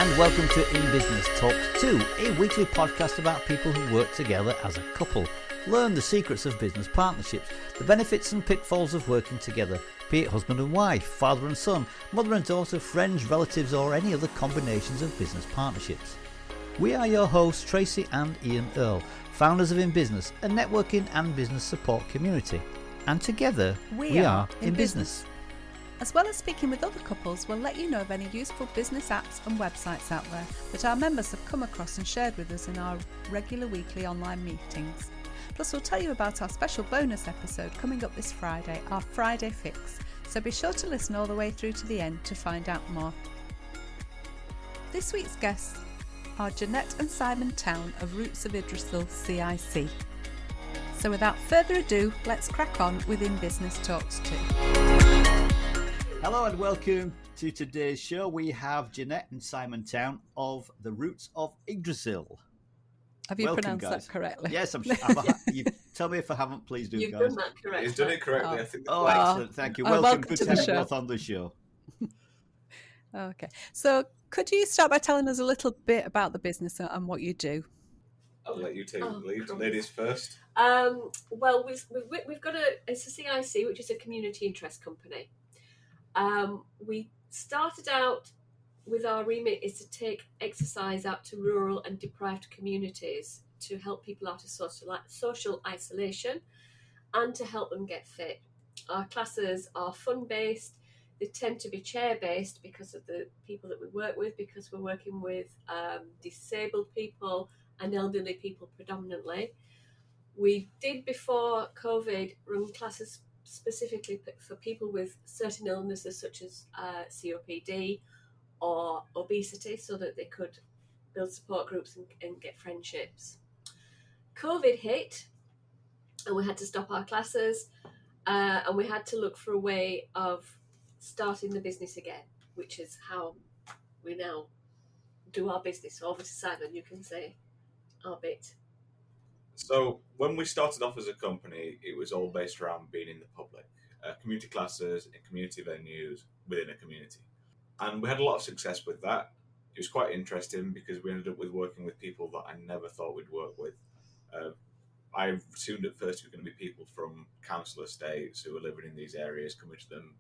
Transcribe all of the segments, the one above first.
and welcome to In Business Talks 2, a weekly podcast about people who work together as a couple. Learn the secrets of business partnerships, the benefits and pitfalls of working together, be it husband and wife, father and son, mother and daughter, friends, relatives, or any other combinations of business partnerships. We are your hosts, Tracy and Ian Earle, founders of In Business, a networking and business support community. And together, we are In Business. As well as speaking with other couples, we'll let you know of any useful business apps and websites out there that our members have come across and shared with us in our regular weekly online meetings. Plus, we'll tell you about our special bonus episode coming up this Friday, our Friday Fix. So be sure to listen all the way through to the end to find out more. This week's guests are Jeanette and Simon Town of Roots of Yggdrasil CIC. So without further ado, let's crack on with In Business Talks 2. Hello and welcome to today's show. We have Jeanette and Simon Town of the Roots of Yggdrasil. Have you Welcome, pronounced guys. that correctly? Yes, I'm sure. You tell me if I haven't, please do, You've guys. done that correctly. He's done it correctly. I think. Oh, excellent. Thank you. Welcome. welcome Good to to the have you show. both on the show. Okay. So could you start by telling us a little bit about the business and what you do? I'll let you take the lead. Ladies first. Well, we've got it's a CIC, which is a community interest company. We started out with our remit is to take exercise out to rural and deprived communities to help people out of social isolation and to help them get fit. Our classes are fun-based. They tend to be chair-based because of the people that we work with, because we're working with disabled people and elderly people predominantly. We did, before COVID, run classes specifically for people with certain illnesses such as COPD or obesity, so that they could build support groups and get friendships. COVID hit and we had to stop our classes and we had to look for a way of starting the business again, which is how we now do our business. So over to Simon, you can say our bit. So when we started off as a company, it was all based around being in the public, community classes in community venues within a community, and we had a lot of success with that. It was quite interesting because we ended up with working with people that I never thought we'd work with. I assumed at first it was going to be people from council estates who were living in these areas coming to them,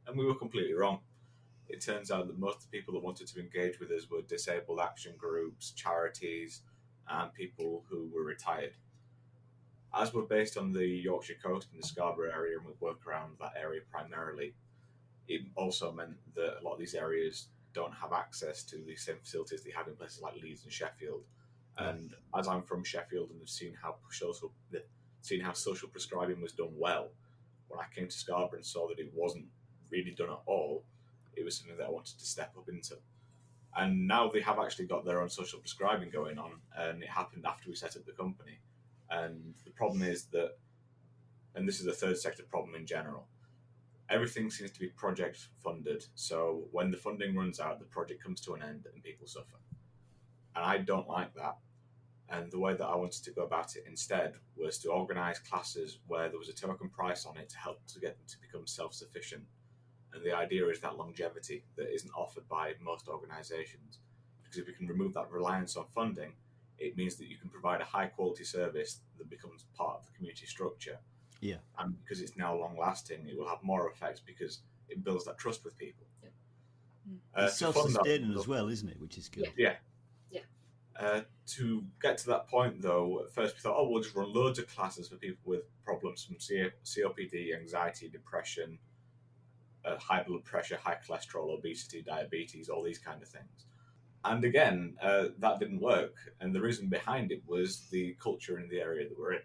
and we were completely wrong. It turns out that most of the people that wanted to engage with us were disabled action groups, charities, and people who were retired. As we're based on the Yorkshire coast and the Scarborough area and we work around that area primarily, it also meant that a lot of these areas don't have access to the same facilities they have in places like Leeds and Sheffield. And as I'm from Sheffield and have seen how social prescribing was done well, when I came to Scarborough and saw that it wasn't really done at all, it was something that I wanted to step up into. And now they have actually got their own social prescribing going on, and it happened after we set up the company. And the problem is that, and this is a third sector problem in general, everything seems to be project funded. So when the funding runs out, the project comes to an end and people suffer. And I don't like that. And the way that I wanted to go about it instead was to organise classes where there was a token price on it to help to get them to become self-sufficient. And the idea is that longevity that isn't offered by most organisations. Because if we can remove that reliance on funding, it means that you can provide a high quality service that becomes part of the community structure. Yeah. And because it's now long lasting, it will have more effects because it builds that trust with people. Yeah. It's self-sustaining as well, isn't it? Which is good. Yeah. To get to that point, though, at first we thought, we'll just run loads of classes for people with problems from COPD, anxiety, depression, high blood pressure, high cholesterol, obesity, diabetes, all these kind of things. And again, that didn't work. And the reason behind it was the culture in the area that we're in.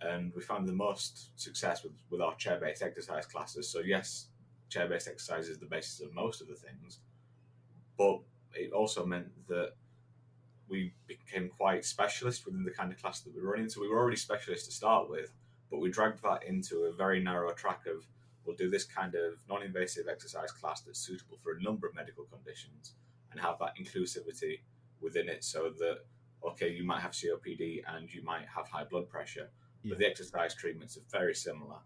And we found the most success with our chair-based exercise classes. So yes, chair-based exercise is the basis of most of the things, but it also meant that we became quite specialist within the kind of class that we were running. So we were already specialists to start with, but we dragged that into a very narrow track of, we'll do this kind of non-invasive exercise class that's suitable for a number of medical conditions and have that inclusivity within it, so that, okay, you might have COPD and you might have high blood pressure, but the exercise treatments are very similar.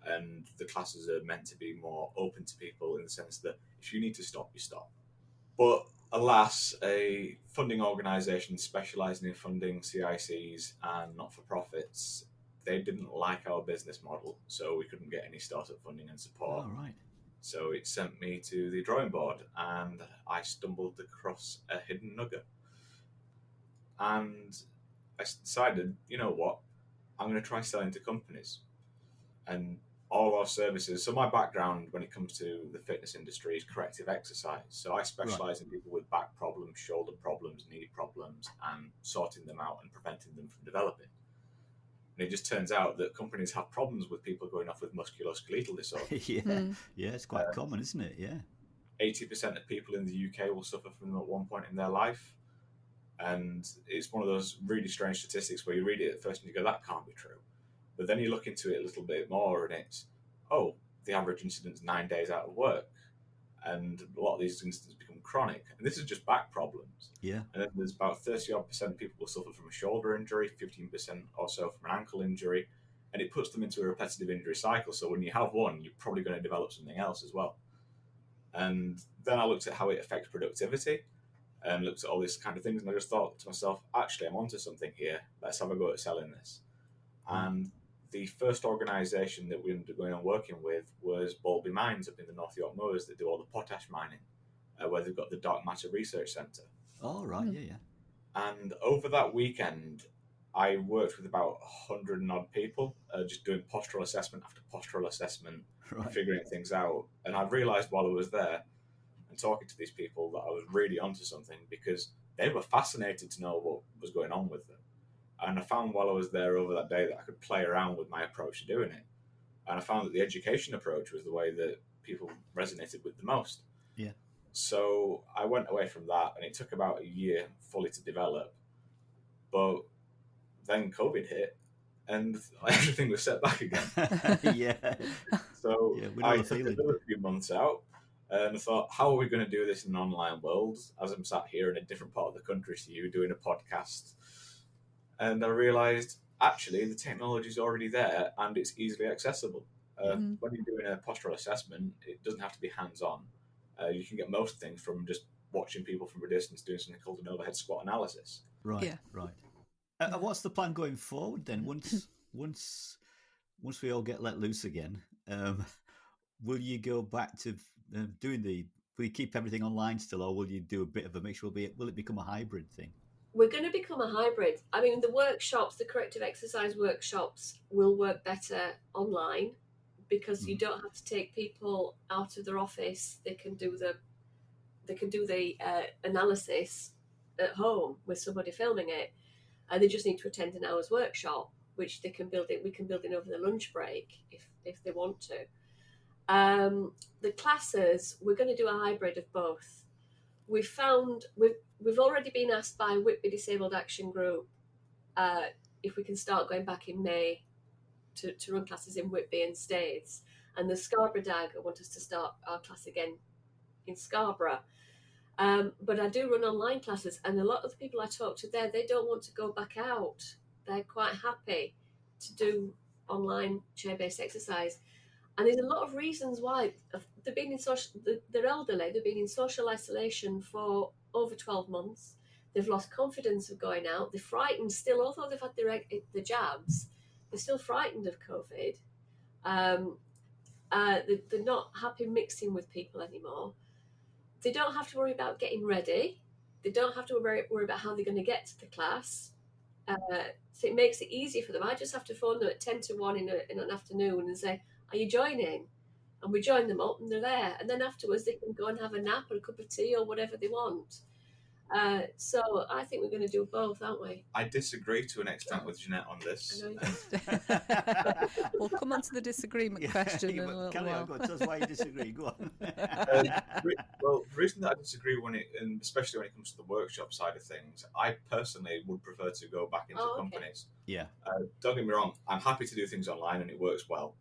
And the classes are meant to be more open to people in the sense that if you need to stop, you stop. But alas, a funding organisation specialising in funding CICs and not-for-profits, they didn't like our business model, so we couldn't get any startup funding and support. All right. So it sent me to the drawing board, and I stumbled across a hidden nugget. And I decided, you know what, I'm going to try selling to companies. And all our services. So my background when it comes to the fitness industry is corrective exercise. So I specialize in people with back problems, shoulder problems, knee problems, and sorting them out and preventing them from developing. And it just turns out that companies have problems with people going off with musculoskeletal disorder. Yeah, it's quite common, isn't it? Yeah. 80% of people in the UK will suffer from them at one point in their life. And it's one of those really strange statistics where you read it at first and you go, that can't be true. But then you look into it a little bit more and it's, the average incident's 9 days out of work. And a lot of these incidents become chronic. And this is just back problems. Yeah. And then there's about 30% of people will suffer from a shoulder injury, 15% or so from an ankle injury. And it puts them into a repetitive injury cycle. So when you have one, you're probably going to develop something else as well. And then I looked at how it affects productivity and looked at all these kind of things. And I just thought to myself, actually, I'm onto something here. Let's have a go at selling this. And the first organisation that we ended up going and working with was Bowlby Mines up in the North York Moors that do all the potash mining, where they've got the Dark Matter Research Centre. Oh, right, yeah. And over that weekend, I worked with about 100 and odd people, just doing postural assessment after postural assessment, figuring things out. And I realised while I was there and talking to these people that I was really onto something because they were fascinated to know what was going on with them. And I found while I was there over that day that I could play around with my approach to doing it. And I found that the education approach was the way that people resonated with the most. Yeah. So I went away from that, and it took about a year fully to develop. But then COVID hit, and everything was set back again. Yeah. So I took feeling. another few months out, and I thought, how are we going to do this in an online world? As I'm sat here in a different part of the country to you, doing a podcast. And I realised, actually, the technology is already there and it's easily accessible. When you're doing a postural assessment, it doesn't have to be hands-on. You can get most things from just watching people from a distance doing something called an overhead squat analysis. Right, yeah. Right. What's the plan going forward then? Once we all get let loose again, will you go back to will you keep everything online still, or will you do a bit of a mixture? Will it become a hybrid thing? We're going to become a hybrid. I mean, the workshops, the corrective exercise workshops will work better online because you don't have to take people out of their office. They can do the analysis at home with somebody filming it, and they just need to attend an hour's workshop, which they can build it. We can build it over the lunch break if they want to. The classes, we're going to do a hybrid of both. We've already been asked by Whitby Disabled Action Group if we can start going back in May to run classes in Whitby and Staithes. And the Scarborough DAG want us to start our class again in Scarborough. But I do run online classes, and a lot of the people I talk to there, they don't want to go back out. They're quite happy to do online chair-based exercise. And there's a lot of reasons why. They've been in they're elderly, they've been in social isolation for over 12 months. They've lost confidence of going out. They're frightened still, although they've had the jabs, they're still frightened of COVID. They're not happy mixing with people anymore. They don't have to worry about getting ready. They don't have to worry about how they're going to get to the class. So it makes it easier for them. I just have to phone them at 10 to 1 in an afternoon and say, are you joining? And we join them up and they're there. And then afterwards they can go and have a nap or a cup of tea or whatever they want. So I think we're going to do both, aren't we? I disagree to an extent with Jeanette on this. We'll come on to the disagreement question in a little while. Go on, tell us why you disagree. Go on. Well, the reason that I disagree and especially when it comes to the workshop side of things, I personally would prefer to go back into companies. Yeah. Don't get me wrong, I'm happy to do things online and it works well.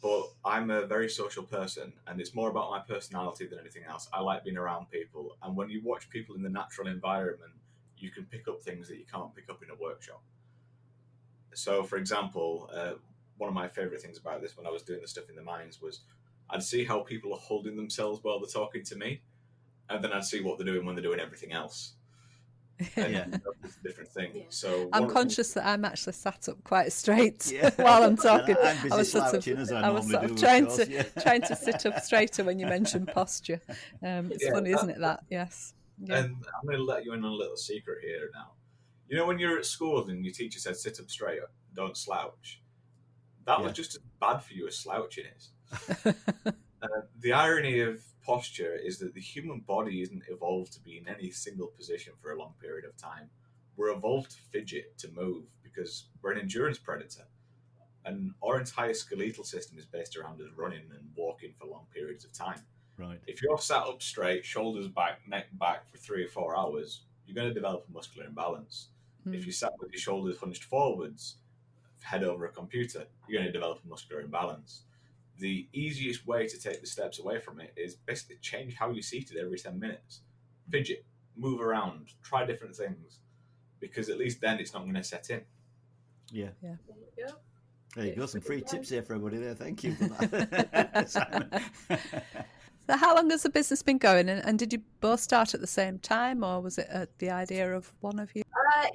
But I'm a very social person, and it's more about my personality than anything else. I like being around people, and when you watch people in the natural environment, you can pick up things that you can't pick up in a workshop. So, for example, one of my favourite things about this when I was doing the stuff in the mines was I'd see how people are holding themselves while they're talking to me, and then I'd see what they're doing when they're doing everything else. And it's a different thing. Yeah. So I'm conscious that I'm actually sat up quite straight Yeah. while I'm talking. I'm busy I was slouching, as I was normally sort do, of of trying to sit up straighter when you mentioned posture. It's funny, isn't it? That yes. Yeah. And I'm going to let you in on a little secret here now. You know, when you're at school and your teacher said sit up straight, don't slouch. That was just as bad for you as slouching is. The irony of posture is that the human body isn't evolved to be in any single position for a long period of time. We're evolved to fidget, to move, because we're an endurance predator. And our entire skeletal system is based around us running and walking for long periods of time. Right. If you're sat up straight, shoulders back, neck back for 3 or 4 hours, you're going to develop a muscular imbalance. If you sat with your shoulders hunched forwards, head over a computer, you're going to develop a muscular imbalance. The easiest way to take the steps away from it is basically change how you're seated every 10 minutes. Fidget, move around, try different things, because at least then it's not going to set in. Yeah. There you go. There you go. Some free tips here for everybody there. Thank you for that, Simon. So how long has the business been going, and did you both start at the same time, or was it the idea of one of you?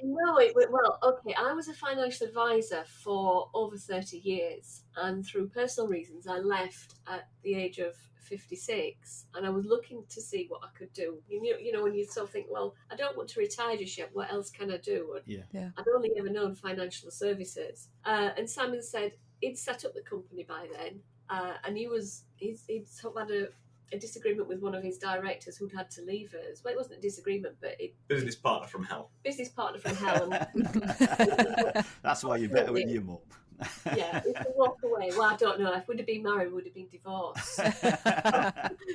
No, it went well. Okay, I was a financial advisor for over 30 years, and through personal reasons, I left at the age of 56, and I was looking to see what I could do. You know, when you sort of think, well, I don't want to retire just yet. What else can I do? And I'd only ever known financial services, and Simon said he'd set up the company by then, and he'd sort of had a disagreement with one of his directors who'd had to leave us. Well, it wasn't a disagreement, but Business partner from hell. Business partner from hell. That's why you're better with your mum. Yeah, we can walk away. Well, I don't know. If we'd have been married, we would have been divorced.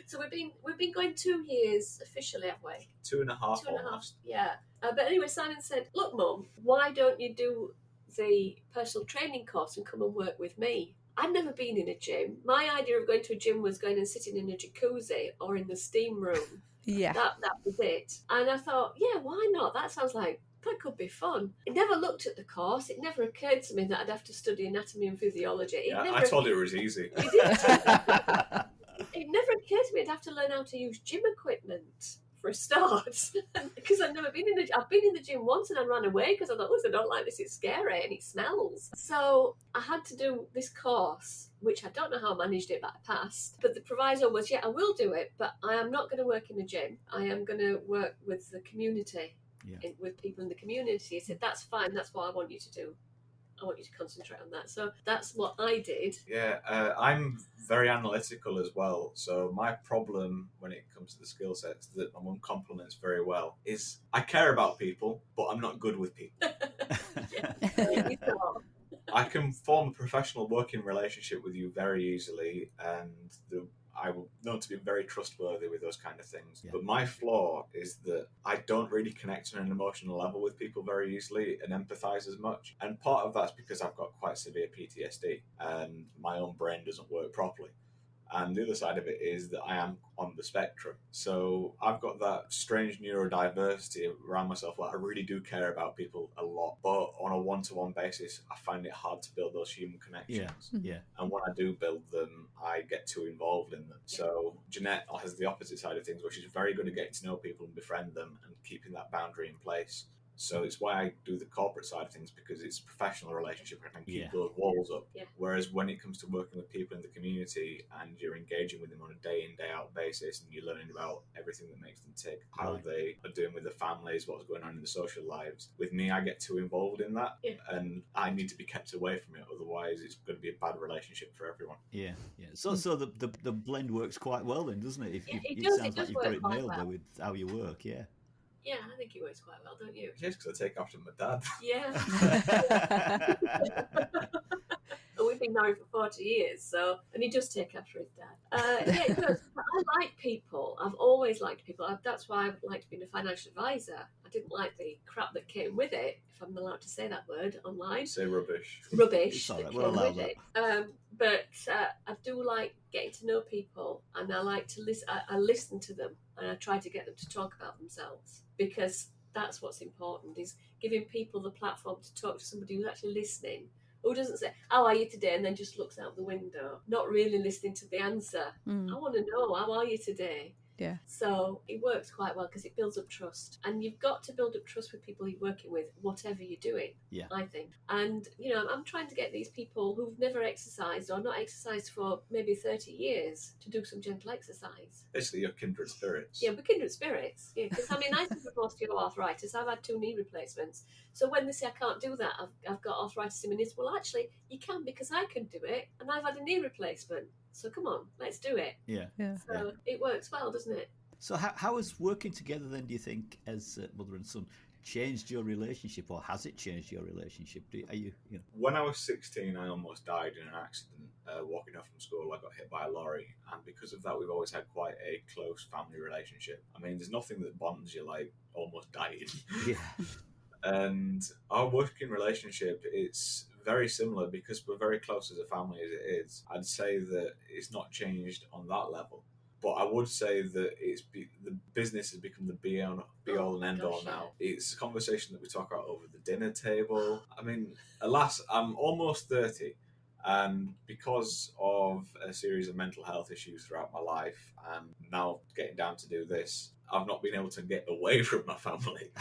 So we've been going 2 years officially, have we? 2.5 2.5. almost. Yeah. But anyway, Simon said, "Look, Mum, why don't you do the personal training course and come and work with me?" I'd never been in a gym. My idea of going to a gym was going and sitting in a jacuzzi or in the steam room. Yeah. That was it. And I thought, yeah, why not? That sounds like that could be fun. I never looked at the course. It never occurred to me that I'd have to study anatomy and physiology. I told you it was easy. It never occurred to me I'd have to learn how to use gym equipment for a start, because I've been in the gym once and I ran away because I thought, I don't like this, it's scary and it smells. So I had to do this course, which I don't know how I managed it, but I passed. But the proviso was, I will do it, but I am not going to work in a gym. I am going to work with the community, with people in the community. He said, that's fine, that's what I want you to do. I want you to concentrate on that. So that's what I did. Yeah, I'm very analytical as well. So my problem when it comes to the skill sets that my mum complements very well is I care about people, but I'm not good with people. I can form a professional working relationship with you very easily, and I will know to be very trustworthy with those kind of things. But my flaw is that I don't really connect on an emotional level with people very easily and empathise as much. And part of that's because I've got quite severe PTSD and my own brain doesn't work properly. And the other side of it is that I am on the spectrum. So I've got that strange neurodiversity around myself where I really do care about people a lot. But on a one-to-one basis, I find it hard to build those human connections. Yeah. And when I do build them, I get too involved in them. So Jeanette has the opposite side of things, where she's very good at getting to know people and befriend them and keeping that boundary in place. So it's why I do the corporate side of things, because it's a professional relationship and I can keep those walls up. Yeah. Whereas when it comes to working with people in the community and you're engaging with them on a day in, day out basis and you're learning about everything that makes them tick, how they are doing with their families, what's going on in their social lives. With me, I get too involved in that and I need to be kept away from it. Otherwise, it's going to be a bad relationship for everyone. Yeah. So the blend works quite well then, doesn't it? It sounds like you've got it nailed there with how you work, Yeah, I think it works quite well, don't you? Yes, because I take after my dad. Yeah. We've been married for 40 years, and he does take after his dad. Yeah, it does. But I like people. I've always liked people. That's why I liked being a financial advisor. I didn't like the crap that came with it, if I'm allowed to say that word online. Say rubbish. Rubbish. Sorry, that we'll came allow with that. it. But I do like getting to know people, and I like to listen. I listen to them, and I try to get them to talk about themselves, because that's what's important, is giving people the platform to talk to somebody who's actually listening, who doesn't say, how are you today, and then just looks out the window, not really listening to the answer. I want to know, how are you today? Yeah. So it works quite well because it builds up trust. And you've got to build up trust with people you're working with, whatever you're doing, Yeah. I think. And, I'm trying to get these people who've never exercised or not exercised for maybe 30 years to do some gentle exercise. Basically, you're kindred spirits. Yeah, we're kindred spirits. Yeah, because I suffer from osteoarthritis. I've had 2 knee replacements. So when they say I can't do that, I've got arthritis in my knees. Well, actually, you can because I can do it, and I've had a knee replacement. So come on, let's do it. Yeah. So it works well, doesn't it? So how has working together then, do you think, as mother and son, changed your relationship, or has it changed your relationship? When I was 16, I almost died in an accident walking off from school. I got hit by a lorry, and because of that, we've always had quite a close family relationship. I mean, there's nothing that bonds you like almost dying. Yeah. And our working relationship, it's very similar because we're very close as a family as it is. I'd say that it's not changed on that level. But I would say that the business has become the be all and end all now. It's a conversation that we talk about over the dinner table. I mean, alas, I'm almost 30, and because of a series of mental health issues throughout my life, and now getting down to do this, I've not been able to get away from my family.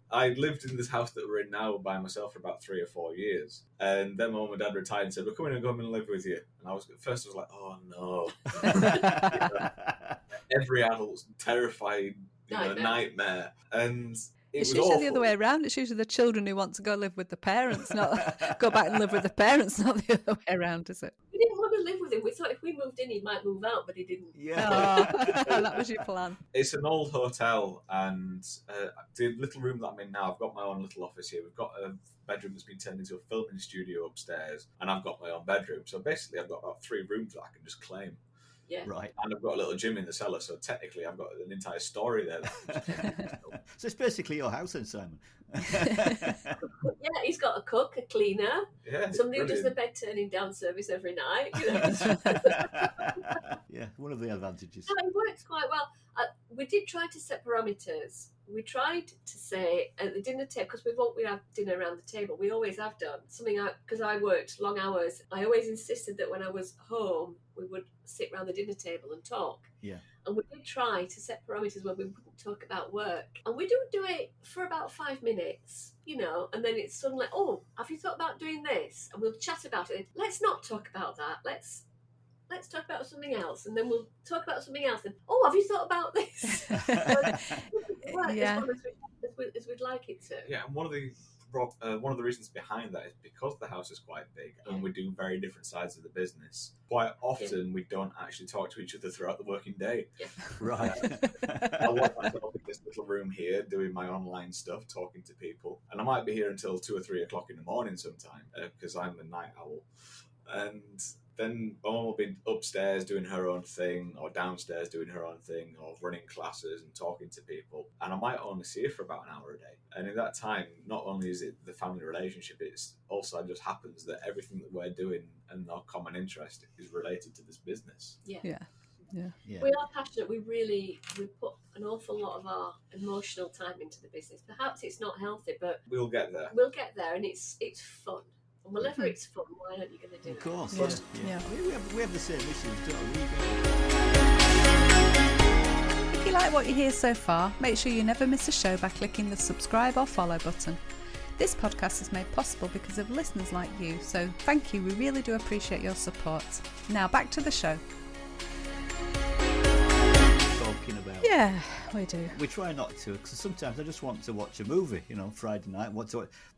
I lived in this house that we're in now by myself for about 3 or 4 years, and then my mum and dad retired and said, "We're coming and come and live with you." And I was like, "Oh no!" Every adult's terrified nightmare, and It's was usually awful. the other way around. It's usually the children who want to go live with the parents, not go back and live with the parents, not the other way around, is it? We didn't want to live with him. We thought if we moved in, he might move out, but he didn't. Yeah. Oh, that was your plan. It's an old hotel, and the little room that I'm in now, I've got my own little office here. We've got a bedroom that's been turned into a filming studio upstairs, and I've got my own bedroom. So basically, I've got about 3 rooms that I can just claim. Yeah. Right. And I've got a little gym in the cellar, so technically I've got an entire story there. So it's basically your house then, Simon. Yeah, he's got a cook, a cleaner, Yeah, somebody who does the brilliant. bed turning down service every night. Yeah, one of the advantages. It works quite well. We did try to set parameters. We tried to say at the dinner table, because we have dinner around the table. We always have done something because I worked long hours. I always insisted that when I was home, we would sit around the dinner table and talk. Yeah. And we did try to set parameters where we wouldn't talk about work. And we do it for about 5 minutes, and then it's suddenly, "Oh, have you thought about doing this?" And we'll chat about it. Let's not talk about that. Let's talk about something else. And then we'll talk about something else. And, "Oh, have you thought about this?" Yeah. As we'd like it to. Yeah, and one of the reasons behind that is because the house is quite big and we do very different sides of the business. Quite often we don't actually talk to each other throughout the working day. Yeah. Right. I work myself in this little room here doing my online stuff, talking to people, and I might be here until 2 or 3 o'clock in the morning sometime because I'm a night owl. And then my mum will be upstairs doing her own thing, or downstairs doing her own thing, or running classes and talking to people. And I might only see her for about an hour a day. And in that time, not only is it the family relationship, it's also just happens that everything that we're doing and our common interest is related to this business. Yeah. Yeah. We are passionate. We put an awful lot of our emotional time into the business. Perhaps it's not healthy, but We'll get there. we'll get there, and it's fun. And whenever it's fun, why aren't you going to do Of it? course. Yeah. We have the same issues, don't we? If you like what you hear so far, make sure you never miss a show by clicking the subscribe or follow button. This podcast is made possible because of listeners like you, so thank you. We really do appreciate your support. Now back to the show. Talking about. Yeah, we do. We try not to, because sometimes I just want to watch a movie, Friday night.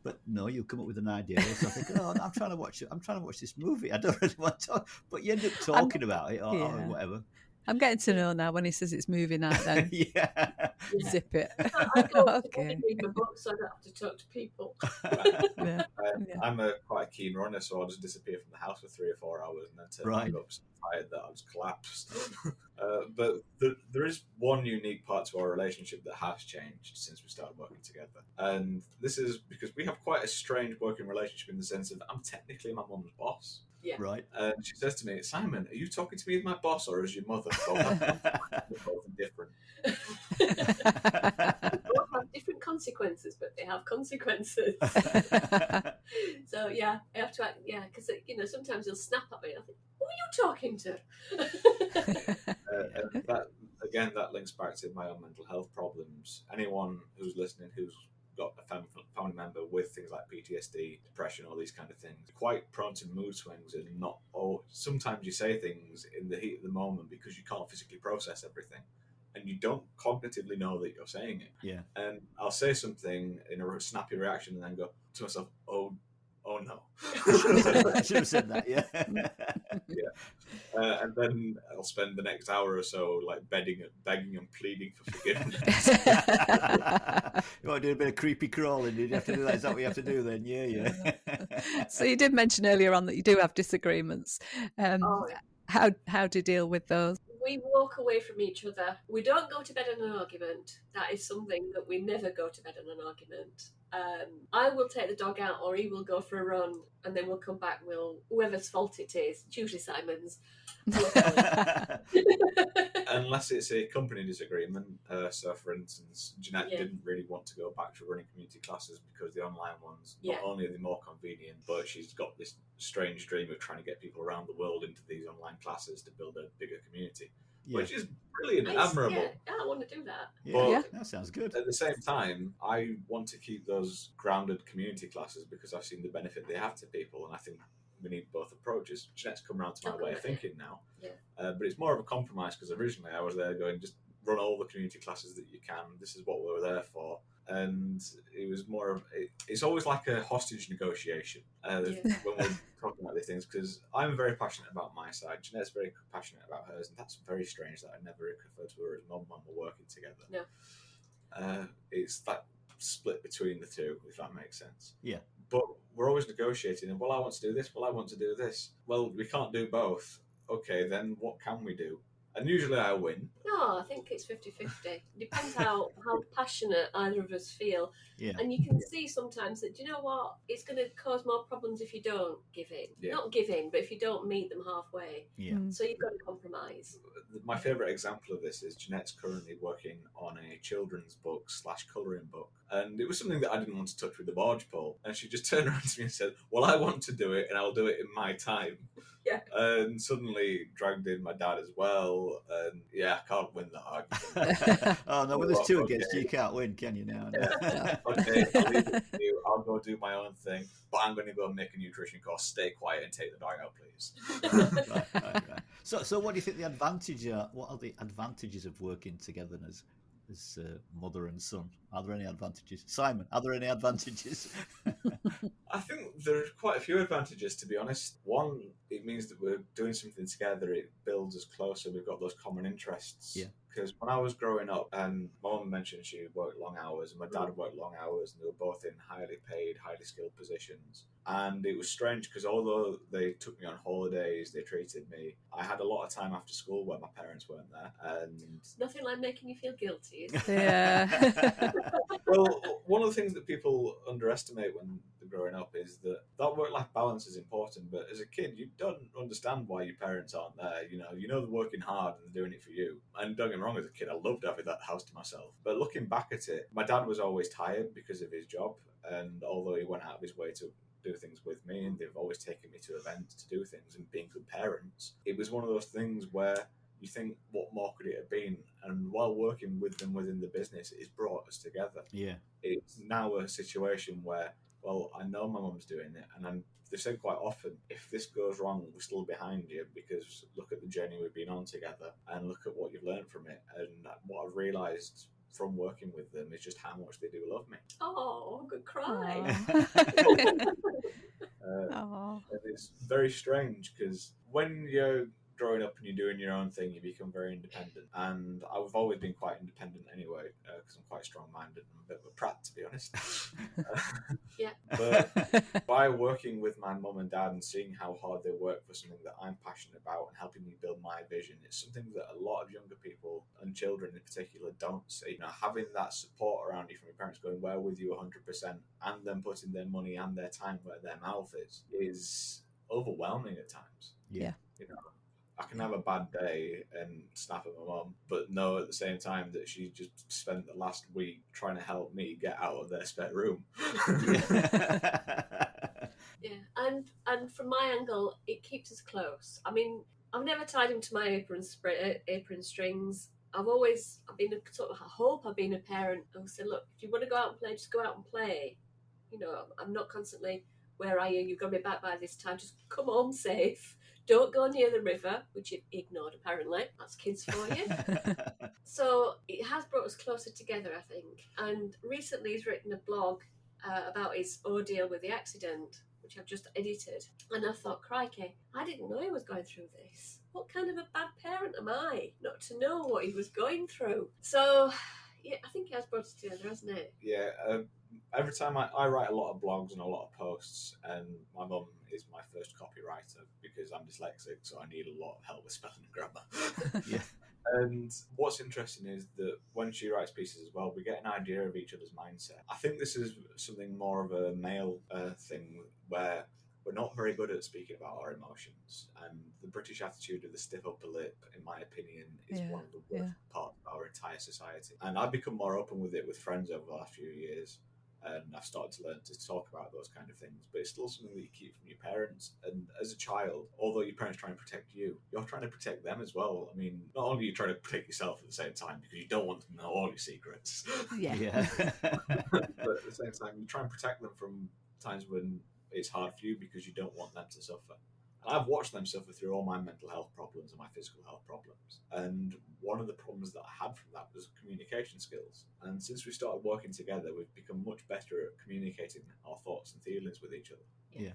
But no, you come up with an idea. So I think, I'm trying to watch this movie. I don't really want to talk, but you end up talking about it or whatever. I'm getting to know now when he says it's movie night, then Yeah. zip it. I don't Okay. read my books, so I don't have to talk to people. Yeah. I'm quite a keen runner, so I'll just disappear from the house for 3 or 4 hours and then turn Right. back up so tired that I'll just collapse. But there is one unique part to our relationship that has changed since we started working together. And this is because we have quite a strange working relationship in the sense of I'm technically my mum's boss. Yeah. Right. And she says to me, "Simon, are you talking to me as my boss or as your mother?" We're both different. Both have different consequences, but they have consequences. So I have to act. Yeah, because sometimes he'll snap at me. And I think, you talking to? And that links back to my own mental health problems. Anyone who's listening who's got a family member with things like PTSD, depression, all these kind of things, quite prone to mood swings, and sometimes you say things in the heat of the moment because you can't physically process everything. And you don't cognitively know that you're saying it. Yeah. And I'll say something in a snappy reaction and then go to myself, oh no. I should have said that, yeah. And then I'll spend the next hour or so like begging and pleading for forgiveness. You want to do a bit of creepy crawling? Did you have to do that? Is that what you have to do then? Yeah. So you did mention earlier on that you do have disagreements. How do you deal with those? We walk away from each other. We don't go to bed in an argument. That is something that we never go to bed in an argument. I will take the dog out, or he will go for a run, and then we'll come back. Whoever's fault it is, it's usually Simon's. Unless it's a company disagreement. So, for instance, Jeanette didn't really want to go back to running community classes because the online ones, not only are they more convenient, but she's got this strange dream of trying to get people around the world into these online classes to build a bigger community, which is brilliant and admirable. Yeah, I want to do that. But that sounds good. At the same time, I want to keep those grounded community classes because I've seen the benefit they have to people, and I think we need both approaches. Jeanette's come around to my way of thinking now. But it's more of a compromise because originally I was there going, just run all the community classes that you can. This is what we're there for. And it was more of, it's always like a hostage negotiation when we're talking about these things, because I'm very passionate about my side. Jeanette's very passionate about hers, and that's very strange that I never refer to her as mum when we're working together. No. It's that split between the two, if that makes sense. Yeah. But we're always negotiating, and I want to do this, I want to do this. Well, we can't do both. Okay, then what can we do? And usually I win. No, I think it's 50-50. Depends how passionate either of us feel. Yeah. And you can see sometimes that, do you know what? It's going to cause more problems if you don't give in. Yeah. Not give in, but if you don't meet them halfway. Yeah. So you've got to compromise. My favourite example of this is Jeanette's currently working on a children's book / colouring book. And it was something that I didn't want to touch with the barge pole. And she just turned around to me and said, well, I want to do it, and I'll do it in my time. Yeah. And suddenly dragged in my dad as well. And I can't win that argument. Oh, no, when there's two against you, can't win, can you now? Yeah. Okay, I'll leave it to you. I'll go do my own thing. But I'm going to go make a nutrition course. Stay quiet and take the dog out, please. Right. So what do you think the advantage are? What are the advantages of working together as mother and son? Are there any advantages? Simon, are there any advantages? I think there are quite a few advantages, to be honest. One, it means that we're doing something together. It builds us closer. We've got those common interests. Yeah. Because when I was growing up, and my mum mentioned she worked long hours, and my dad worked long hours, and they were both in highly paid, highly skilled positions. And it was strange because although they took me on holidays, they treated me, I had a lot of time after school where my parents weren't there. And Nothing like making you feel guilty, is it? Yeah. well, one of the things that people underestimate when they're growing up is that work-life balance is important, but as a kid, you don't understand why your parents aren't there. You know they're working hard and they're doing it for you. And don't get me wrong, as a kid, I loved having that house to myself. But looking back at it, my dad was always tired because of his job, and although he went out of his way to do things with me, and they've always taken me to events to do things and being good parents, it was one of those things where you think, what more could it have been? And while working with them within the business, it's brought us together. Yeah. It's now a situation where, well, I know my mum's doing it, and they've said quite often, if this goes wrong, we're still behind you, because look at the journey we've been on together and look at what you've learned from it. And what I've realised from working with them is just how much they do love me. Oh, good cry. Oh. And it's very strange because when you're growing up and you're doing your own thing, you become very independent. And I've always been quite independent anyway, because I'm quite strong-minded and a bit of a prat, to be honest. Yeah. But by working with my mum and dad and seeing how hard they work for something that I'm passionate about and helping me build my vision, it's something that a lot of younger people and children in particular don't see. Having that support around you from your parents going, we're with you 100%, and them putting their money and their time where their mouth is overwhelming at times. Yeah. I can have a bad day and snap at my mum, but know at the same time that she just spent the last week trying to help me get out of their spare room. Yeah, and from my angle, it keeps us close. I mean, I've never tied him to my apron strings. I've been I've been a parent who said, look, if you want to go out and play, just go out and play. You know, I'm not constantly, where are you? You've got to be back by this time. Just come home safe. Don't go near the river, which you ignored apparently. That's kids for you. So it has brought us closer together, I think. And recently he's written a blog about his ordeal with the accident, which I've just edited. And I thought, crikey, I didn't know he was going through this. What kind of a bad parent am I not to know what he was going through? So, yeah, I think it has brought us together, hasn't it? Yeah. Every time I write a lot of blogs and a lot of posts, and my mum is my first copywriter because I'm dyslexic, so I need a lot of help with spelling and grammar. Yeah. And what's interesting is that when she writes pieces as well, we get an idea of each other's mindset. I think this is something more of a male thing where we're not very good at speaking about our emotions. And the British attitude of the stiff upper lip, in my opinion, is one of the worst parts of our entire society. And I've become more open with it with friends over the last few years. And I've started to learn to talk about those kind of things, but it's still something that you keep from your parents. And as a child, although your parents try and protect you, you're trying to protect them as well. I mean, not only are you trying to protect yourself at the same time because you don't want them to know all your secrets, Yeah. but at the same time, you try and protect them from times when it's hard for you because you don't want them to suffer. And I've watched them suffer through all my mental health problems and my physical health problems. And one of the problems that I had from that was communication skills. And since we started working together, we've become much better at communicating our thoughts and feelings with each other. Yeah.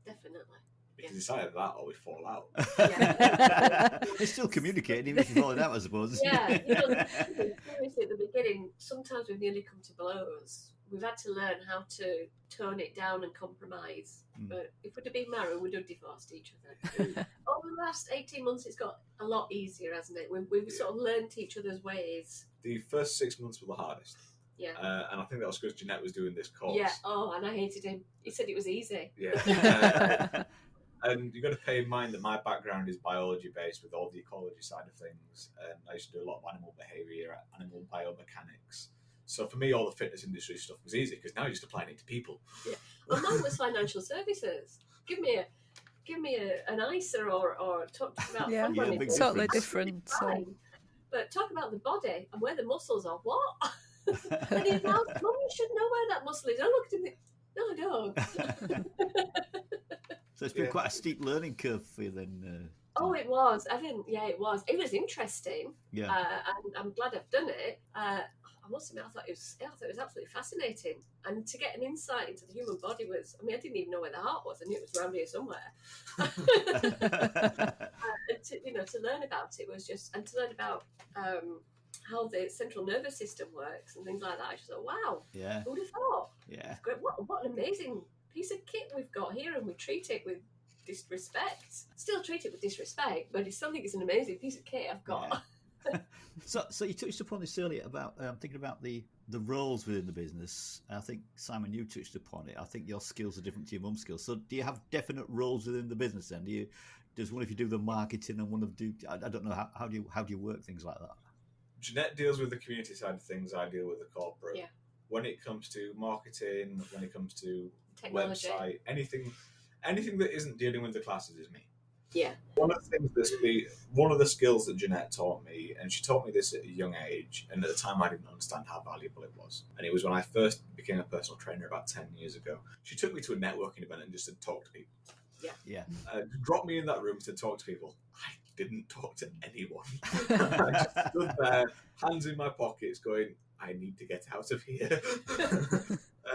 Definitely. Because it's either that or we fall out. Yeah. It's still communicating, even if you're falling out, I suppose. Yeah, seriously, at the beginning, sometimes we've nearly come to blows. We've had to learn how to tone it down and compromise. But if we'd have been married, we'd have divorced each other. Over the last 18 months, it's got a lot easier, hasn't it? We've sort of learned each other's ways. The first 6 months were the hardest. Yeah. And I think that was because Jeanette was doing this course. Yeah. Oh, and I hated him. He said it was easy. Yeah. And you've got to pay in mind that my background is biology based with all the ecology side of things. And I used to do a lot of animal behaviour, animal biomechanics. So for me, all the fitness industry stuff was easy because now you're just applying it to people. Yeah. Well, mine was financial services. Give me an ISA or talk about fund management. Totally different. So. But talk about the body and where the muscles are. What? And he's like, Mum, you should know where that muscle is. I looked at him. No, I don't. So it's been quite a steep learning curve for you then. Oh, it was. It was. It was interesting. Yeah. And I'm glad I've done it. I must admit, I thought it was absolutely fascinating. And to get an insight into the human body was, I didn't even know where the heart was. I knew it was around here somewhere. And to learn about it was just, and to learn about how the central nervous system works and things like that. I just thought, wow, who would have thought? Yeah. Great. What an amazing piece of kit we've got here, and we treat it with disrespect. Still treat it with disrespect, but it's an amazing piece of kit I've got. Yeah. So you touched upon this earlier about thinking about the roles within the business. I think, Simon, you touched upon it. I think your skills are different to your mum's skills. So do you have definite roles within the business then? Does one of you do the marketing and one of you do, I don't know, how do you work things like that? Jeanette deals with the community side of things. I deal with the corporate. Yeah. When it comes to marketing, when it comes to Technology. website, anything that isn't dealing with the classes is me. Yeah. One of the skills that Jeanette taught me, and she taught me this at a young age, and at the time I didn't understand how valuable it was. And it was when I first became a personal trainer about 10 years ago. She took me to a networking event and just said, talk to people. Yeah. Dropped me in that room to talk to people. I didn't talk to anyone. I just stood there, hands in my pockets, going, I need to get out of here.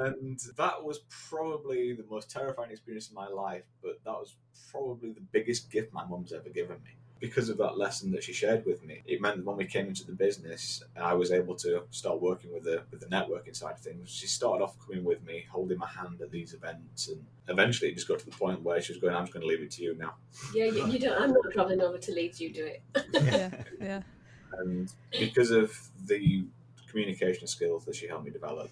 And that was probably the most terrifying experience of my life, but that was probably the biggest gift my mum's ever given me. Because of that lesson that she shared with me, it meant that when we came into the business, I was able to start working with the networking side of things. She started off coming with me, holding my hand at these events, and eventually it just got to the point where she was going, I'm just going to leave it to you now. Yeah, you don't. I'm not travelling over to Leeds, you do it. Yeah. And because of the communication skills that she helped me develop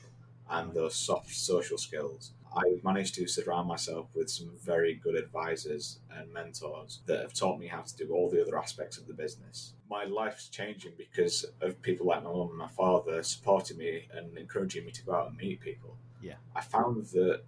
and those soft social skills, I managed to surround myself with some very good advisors and mentors that have taught me how to do all the other aspects of the business. My life's changing because of people like my mum and my father supporting me and encouraging me to go out and meet people. Yeah. I found that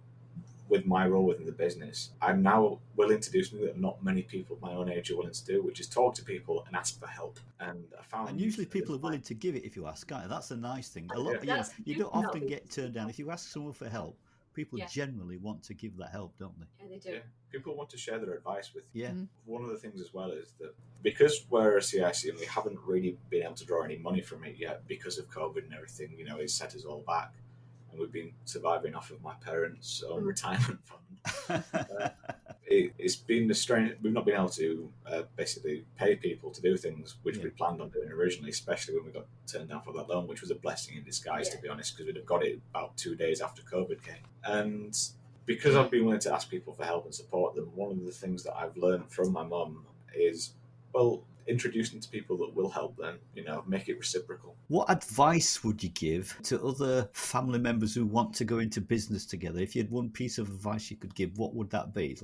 with my role within the business, I'm now willing to do something that not many people my own age are willing to do, which is talk to people and ask for help. And I found, and usually people are willing to give it if you ask. That's a nice thing. A lot, That's you don't huge often help. get turned down if you ask someone for help. People generally want to give that help, don't they? Yeah, they do. Yeah, people want to share their advice with you. Yeah. One of the things as well is that because we're a CIC and we haven't really been able to draw any money from it yet because of COVID and everything, it's set us all back. And we've been surviving off of my parents' own retirement fund. It's been strange. We've not been able to basically pay people to do things which we planned on doing originally, especially when we got turned down for that loan, which was a blessing in disguise, to be honest, because we'd have got it about 2 days after COVID came. And because I've been willing to ask people for help and support them, one of the things that I've learned from my mum is, introduce them to people that will help them, make it reciprocal. What advice would you give to other family members who want to go into business together? If you had one piece of advice you could give, what would that be?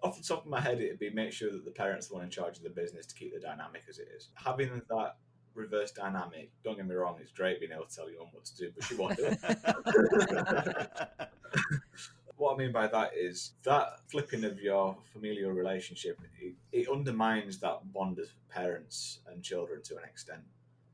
Off the top of my head, it'd be make sure that the parents are the one in charge of the business to keep the dynamic as it is. Having that reverse dynamic, don't get me wrong, it's great being able to tell your mum what to do, but she won't do it. What I mean by that is that flipping of your familial relationship, it undermines that bond of parents and children to an extent.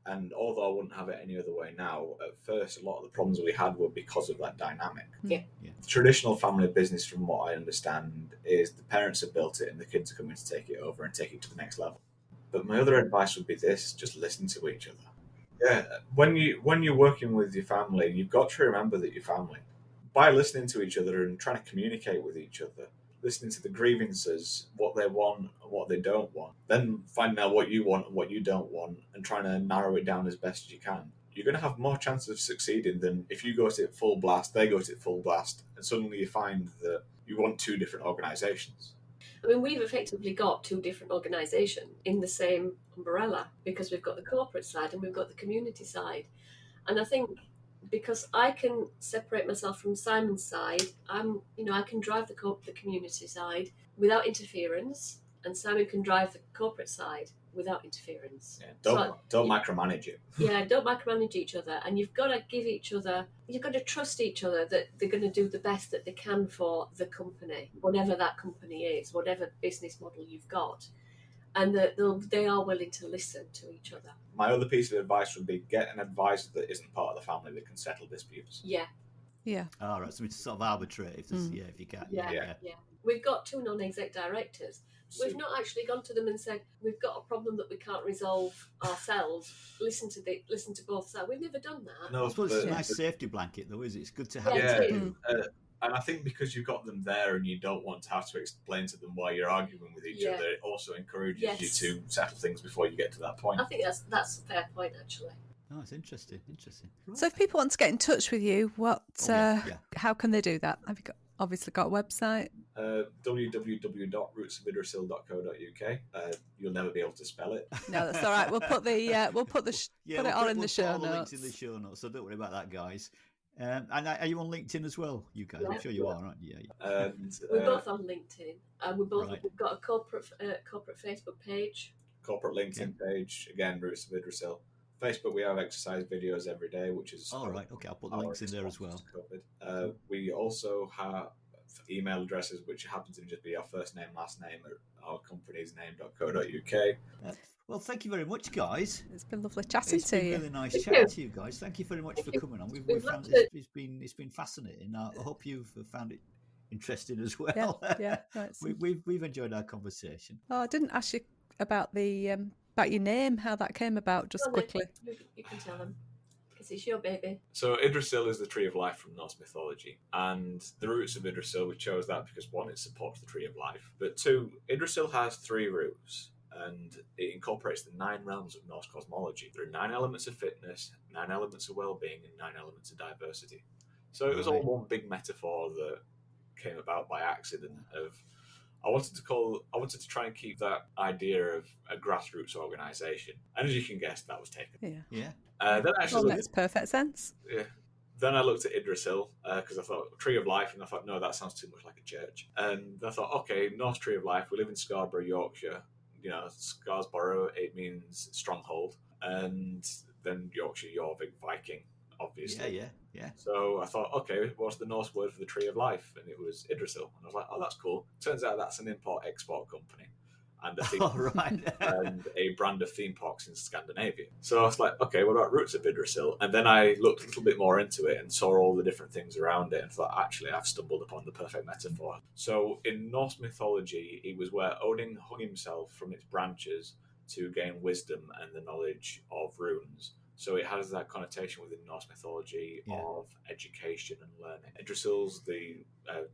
And although I wouldn't have it any other way now, at first a lot of the problems we had were because of that dynamic. Yeah. The traditional family business, from what I understand, is the parents have built it and the kids are coming to take it over and take it to the next level. But my other advice would be this: just listen to each other. Yeah, when you're working with your family, you've got to remember that you're family. By listening to each other and trying to communicate with each other, listening to the grievances, what they want and what they don't want, then finding out what you want and what you don't want and trying to narrow it down as best as you can, you're going to have more chance of succeeding than if you go to it full blast, they go to it full blast, and suddenly you find that you want two different organisations. I mean, we've effectively got two different organisations in the same umbrella because we've got the corporate side and we've got the community side. And I think because I can separate myself from Simon's side, I can drive the community side without interference, and Simon can drive the corporate side without interference. Yeah, don't micromanage it. Yeah, don't micromanage each other, and you've got to trust each other that they're going to do the best that they can for the company, whatever that company is, whatever business model you've got, and that they are willing to listen to each other. My other piece of advice would be get an advisor that isn't part of the family that can settle disputes. Yeah. All right, so it's sort of arbitrate if you can. Yeah. We've got two non-exec directors. We've not actually gone to them and said, we've got a problem that we can't resolve ourselves. Listen to both sides. We've never done that. No, I suppose it's a nice safety blanket, though, is it? It's good to have. And I think because you've got them there and you don't want to have to explain to them why you're arguing with each other, it also encourages you to settle things before you get to that point. I think that's a fair point, actually. Oh, it's interesting. Right. So if people want to get in touch with you, how can they do that? Have you obviously got a website? www.rootsofyggdrasil.co.uk. You'll never be able to spell it. No, that's all right. We'll put it all in the show notes. Links in the show notes, so don't worry about that, guys. And are you on LinkedIn as well, you guys? I'm sure you are, aren't you? Yeah. We're both on LinkedIn. We've got a corporate Facebook page. Corporate LinkedIn page, again, Roots of Yggdrasil. Facebook, we have exercise videos every day, which is... All right, okay, I'll put the links in there as well. We also have email addresses, which happen to just be our first name, last name, or our company's name.co.uk. Well, thank you very much, guys. It's been lovely chatting to you. It's been really nice chatting to you guys. Thank you very much for coming on. We've found it's been fascinating. I hope you've found it interesting as well. Yeah. We've enjoyed our conversation. Oh, I didn't ask you about about your name, how that came about, just quickly. You can tell them, because it's your baby. So Yggdrasil is the tree of life from Norse mythology, and the roots of Yggdrasil, we chose that because one, it supports the tree of life, but two, Yggdrasil has 3 roots, and it incorporates the 9 realms of Norse cosmology. There are 9 elements of fitness, 9 elements of well-being, and 9 elements of diversity. So it was all one big metaphor that came about by accident. I wanted to try and keep that idea of a grassroots organisation, and as you can guess, that was taken. Yeah. That makes perfect sense. Yeah. Then I looked at Yggdrasil because I thought Tree of Life, and I thought, no, that sounds too much like a church. And I thought, okay, Norse Tree of Life. We live in Scarborough, Yorkshire. Scarsborough, it means stronghold, and then Yorkshire, Jorvik, Viking. obviously. Yeah. So I thought, okay, what's the Norse word for the tree of life? And it was Yggdrasil. And I was like, oh, that's cool. Turns out that's an import-export company and a, and a brand of theme parks in Scandinavia. So I was like, okay, what about roots of Yggdrasil? And then I looked a little bit more into it and saw all the different things around it and thought, actually, I've stumbled upon the perfect metaphor. So in Norse mythology, it was where Odin hung himself from its branches to gain wisdom and the knowledge of runes. So it has that connotation within Norse mythology of education and learning. Yggdrasil's the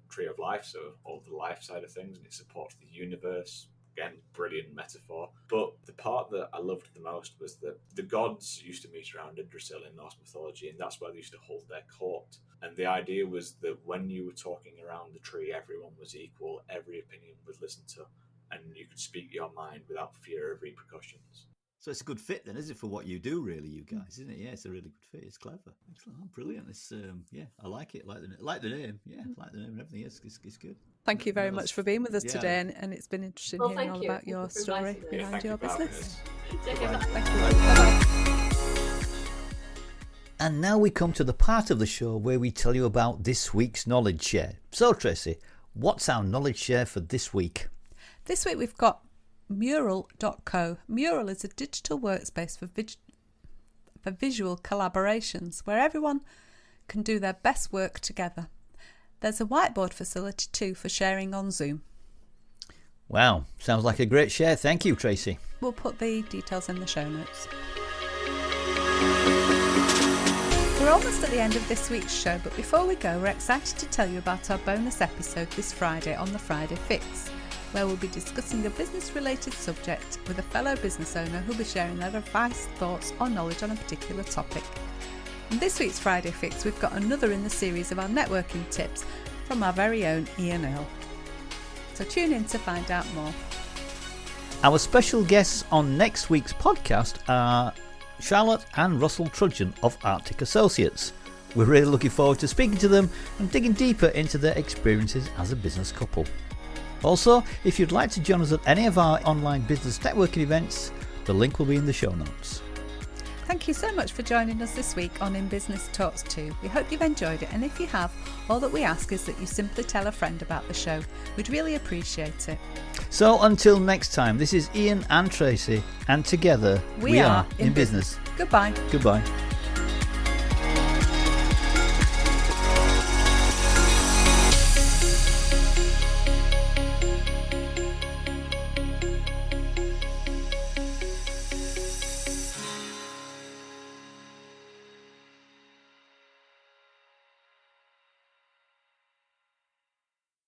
tree of life, so all the life side of things, and it supports the universe. Again, brilliant metaphor. But the part that I loved the most was that the gods used to meet around Yggdrasil in Norse mythology, and that's where they used to hold their court. And the idea was that when you were talking around the tree, everyone was equal, every opinion was listened to, and you could speak your mind without fear of repercussions. So it's a good fit then, is it, for what you do, really, you guys, isn't it? Yeah, it's a really good fit. It's clever. Excellent. Oh, brilliant. It's I like it. Like the name. Yeah, like the name and everything. It's good. Thank you very much for being with us today, and it's been interesting hearing all about your story behind your business. Thank you. And now we come to the part of the show where we tell you about this week's knowledge share. So, Tracy, what's our knowledge share for this week? This week we've got Mural.co. Mural is a digital workspace for visual collaborations where everyone can do their best work together. There's a whiteboard facility too for sharing on Zoom. Wow, sounds like a great share. Thank you, Tracy. We'll put the details in the show notes. We're almost at the end of this week's show, but before we go, we're excited to tell you about our bonus episode this Friday on the Friday Fix, where we'll be discussing a business-related subject with a fellow business owner who'll be sharing their advice, thoughts or knowledge on a particular topic. In this week's Friday Fix, we've got another in the series of our networking tips from our very own Ian Earle. So tune in to find out more. Our special guests on next week's podcast are Charlotte and Russell Trudgeon of Arctic Associates. We're really looking forward to speaking to them and digging deeper into their experiences as a business couple. Also, if you'd like to join us at any of our online business networking events, the link will be in the show notes. Thank you so much for joining us this week on In Business Talks 2. We hope you've enjoyed it, and if you have, all that we ask is that you simply tell a friend about the show. We'd really appreciate it. So until next time, this is Ian and Tracy, and together we are in business. Goodbye. Goodbye.